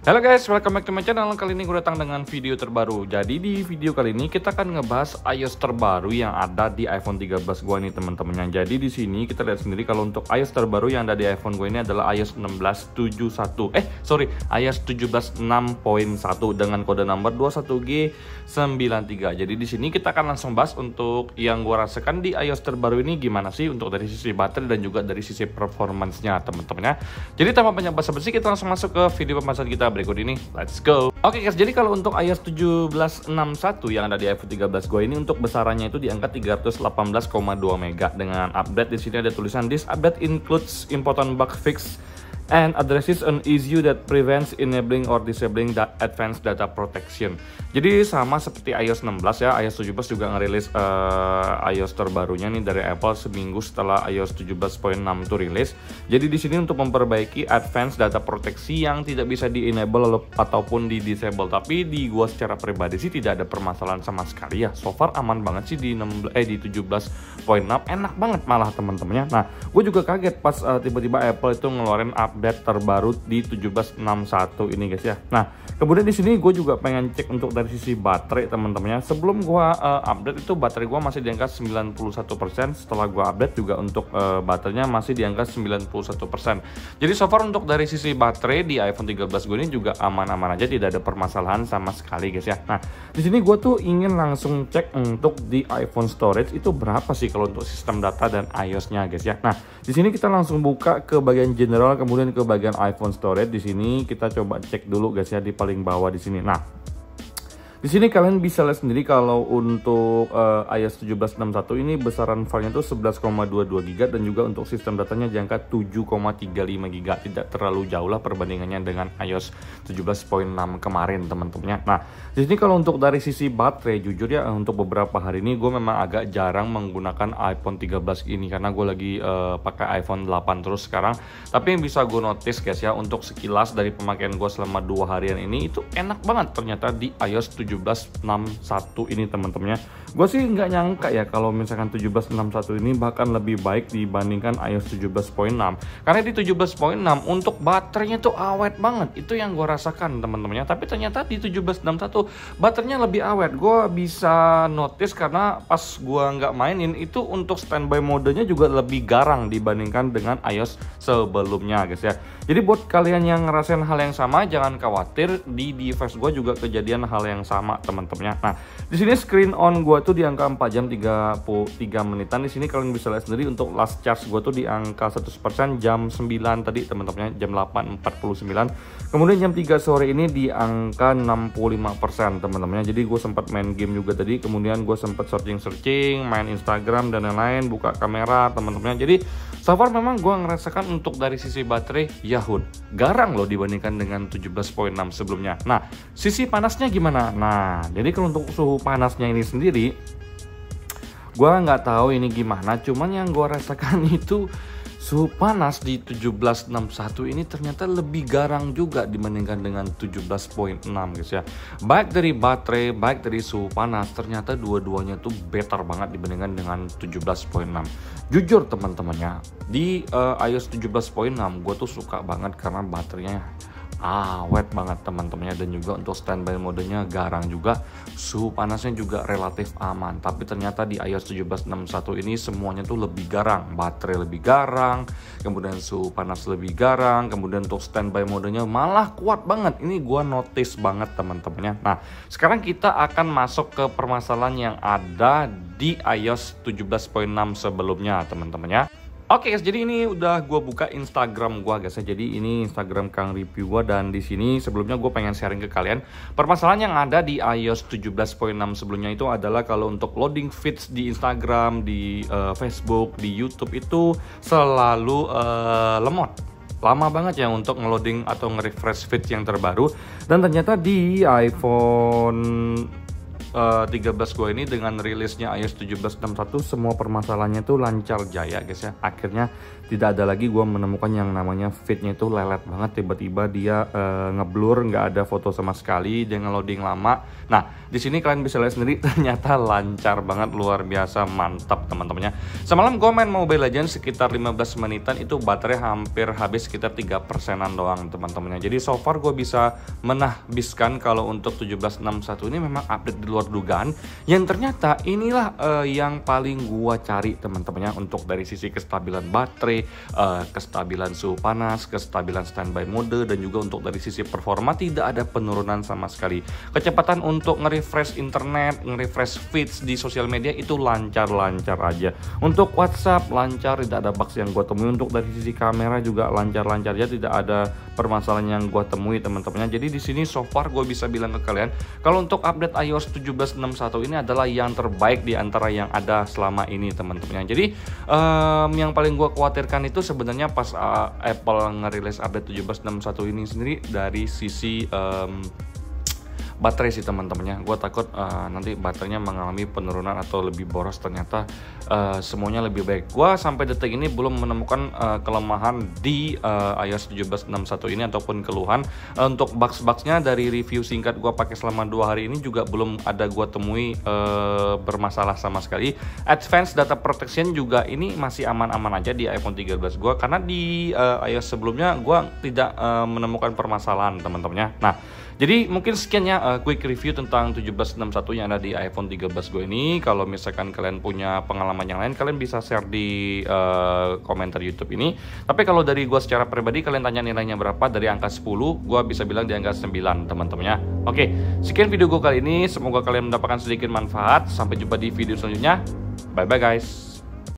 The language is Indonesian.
Halo guys, welcome back to my channel. Kali ini gue datang dengan video terbaru. Jadi di video kali ini kita akan ngebahas iOS terbaru yang ada di iPhone 13 gue nih teman-teman. Jadi di sini kita lihat sendiri kalau untuk iOS terbaru yang ada di iPhone gue ini adalah iOS 16.71. iOS 17.6.1 dengan kode number 21G93. Jadi di sini kita akan langsung bahas untuk yang gue rasakan di iOS terbaru ini gimana sih untuk dari sisi baterai dan juga dari sisi performance-nya teman-teman ya. Jadi tanpa banyak basa-basi kita langsung masuk ke video pembahasan kita berikut ini. Let's go. Oke guys, jadi kalau untuk iOS 17.6.1 yang ada di iPhone 13 gue ini untuk besarannya itu di angka 318,2 MB dengan update. Di sini ada tulisan this update includes important bug fix and addresses an issue that prevents enabling or disabling advanced data protection. Jadi sama seperti iOS 16 ya, iOS 17 juga ngerilis iOS terbarunya nih dari Apple seminggu setelah iOS 17.6 itu rilis. Jadi di sini untuk memperbaiki advanced data proteksi yang tidak bisa di-enable ataupun di-disable. Tapi di gua secara pribadi sih tidak ada permasalahan sama sekali ya. So far aman banget sih di 17.6, enak banget malah teman-temannya. Nah, gue juga kaget pas tiba-tiba Apple itu ngeluarin update terbaru di 17.6.1 ini guys ya. Nah, kemudian di sini gue juga pengen cek untuk dari sisi baterai teman-temannya. Sebelum gue update itu baterai gue masih di angka 91%. Setelah gue update juga untuk baterainya masih di angka 91%. Jadi so far untuk dari sisi baterai di iPhone 13 gue ini juga aman-aman aja, tidak ada permasalahan sama sekali guys ya. Nah, di sini gue tuh ingin langsung cek untuk di iPhone storage itu berapa sih kalau untuk sistem data dan iOS-nya guys ya. Nah, di sini kita langsung buka ke bagian general kemudian ke bagian iPhone storage. Di sini kita coba cek dulu guys ya di paling bawah di sini. Nah, di sini kalian bisa lihat sendiri kalau untuk iOS 17.6.1 ini besaran filenya itu 11,22 GB dan juga untuk sistem datanya di angka 7,35 GB. Tidak terlalu jauh lah perbandingannya dengan iOS 17.6 kemarin teman-temannya. Nah, di sini kalau untuk dari sisi baterai jujur ya untuk beberapa hari ini gue memang agak jarang menggunakan iPhone 13 ini karena gue lagi pakai iPhone 8 terus sekarang. Tapi yang bisa gue notice guys ya untuk sekilas dari pemakaian gue selama 2 harian ini itu enak banget ternyata di iOS 17.6.1 ini teman-temannya. Gue sih nggak nyangka ya kalau misalkan 17.6.1 ini bahkan lebih baik dibandingkan iOS 17.6. Karena di 17.6 untuk baterainya tuh awet banget. Itu yang gue rasakan teman-temannya. Tapi ternyata di 17.6.1 baterainya lebih awet. Gue bisa notice karena pas gue nggak mainin itu untuk standby modenya juga lebih garang dibandingkan dengan iOS sebelumnya guys ya. Jadi buat kalian yang ngerasain hal yang sama jangan khawatir, di device gue juga kejadian hal yang sama teman-temannya. Nah, di sini screen on gue tuh di angka 4 jam 33 menitan. Di sini kalian bisa lihat sendiri untuk last charge gue tuh di angka 100% jam 9 tadi teman-temannya, jam 8.49. Kemudian jam 3 sore ini di angka 65% teman-temannya. Jadi gue sempat main game juga tadi, kemudian gue sempat searching, main Instagram dan lain-lain, buka kamera teman-temannya. Jadi so far memang gue ngerasakan untuk dari sisi baterai Yahoo garang loh dibandingkan dengan 17.6 sebelumnya. Nah, sisi panasnya gimana? Nah, jadi kalau untuk suhu panasnya ini sendiri gue nggak tahu ini gimana, cuman yang gue rasakan itu suhu panas di 17.6.1 ini ternyata lebih garang juga dibandingkan dengan 17.6 guys ya. Baik dari baterai, baik dari suhu panas, ternyata dua-duanya tuh better banget dibandingkan dengan 17.6. Jujur teman-temannya, di iOS 17.6 gue tuh suka banget karena baterainya awet banget teman-temannya dan juga untuk standby modenya garang juga, suhu panasnya juga relatif aman. Tapi ternyata di iOS 17.6.1 ini semuanya tuh lebih garang, baterai lebih garang, kemudian suhu panas lebih garang, kemudian untuk standby modenya malah kuat banget. Ini gua notice banget teman-temannya. Nah, sekarang kita akan masuk ke permasalahan yang ada di iOS 17.6 sebelumnya teman-temannya. Oke guys, jadi ini udah gue buka Instagram gue guys ya. Jadi ini Instagram Kang Review gue, dan di sini sebelumnya gue pengen sharing ke kalian permasalahan yang ada di iOS 17.6 sebelumnya itu adalah kalau untuk loading feeds di Instagram, di Facebook, di YouTube itu selalu lemot. Lama banget ya untuk ngeloading atau nge-refresh feed yang terbaru. Dan ternyata di iPhone 13 gue ini dengan rilisnya iOS 17.6.1 semua permasalahannya itu lancar jaya guys ya. Akhirnya tidak ada lagi gue menemukan yang namanya feednya itu lelet banget, tiba-tiba dia ngeblur, nggak ada foto sama sekali, dia nge-loading lama. Nah di sini kalian bisa lihat sendiri ternyata lancar banget, luar biasa, mantap teman-temannya. Semalam gue main Mobile Legends sekitar 15 menitan itu baterai hampir habis sekitar 3%-an doang teman-temannya. Jadi so far gue bisa menahbiskan kalau untuk 17.6.1 ini memang update di luar dugaan, yang ternyata inilah yang paling gue cari teman-temannya, untuk dari sisi kestabilan baterai, kestabilan suhu panas, kestabilan standby mode, dan juga untuk dari sisi performa tidak ada penurunan sama sekali. Kecepatan untuk nge-refresh internet, nge-refresh feeds di sosial media itu lancar-lancar aja. Untuk WhatsApp lancar, tidak ada bugs yang gue temui. Untuk dari sisi kamera juga lancar-lancar aja, tidak ada permasalahan yang gue temui teman-temannya. Jadi di sini so far gue bisa bilang ke kalian kalau untuk update iOS 17.6.1 ini adalah yang terbaik di antara yang ada selama ini teman-temannya. Jadi yang paling gue khawatirkan itu sebenarnya pas Apple ngerilis update 17.6.1 ini sendiri dari sisi baterai sih teman-temannya. Gue takut nanti baterainya mengalami penurunan atau lebih boros. Ternyata semuanya lebih baik. Gue sampai detik ini belum menemukan kelemahan di iOS 17.6.1 ini ataupun keluhan. Untuk bugs-bugsnya dari review singkat gue pakai selama 2 hari ini juga belum ada gue temui bermasalah sama sekali. Advanced Data Protection juga ini masih aman-aman aja di iPhone 13 gue, karena di iOS sebelumnya gue tidak menemukan permasalahan teman-temannya. Nah jadi mungkin sekian ya quick review tentang 17.6.1 yang ada di iPhone 13 gue ini. Kalau misalkan kalian punya pengalaman yang lain, kalian bisa share di komentar YouTube ini. Tapi kalau dari gue secara pribadi, kalian tanya nilainya berapa, dari angka 10 gue bisa bilang di angka 9 teman-temannya. Oke, sekian video gue kali ini, semoga kalian mendapatkan sedikit manfaat. Sampai jumpa di video selanjutnya. Bye bye guys.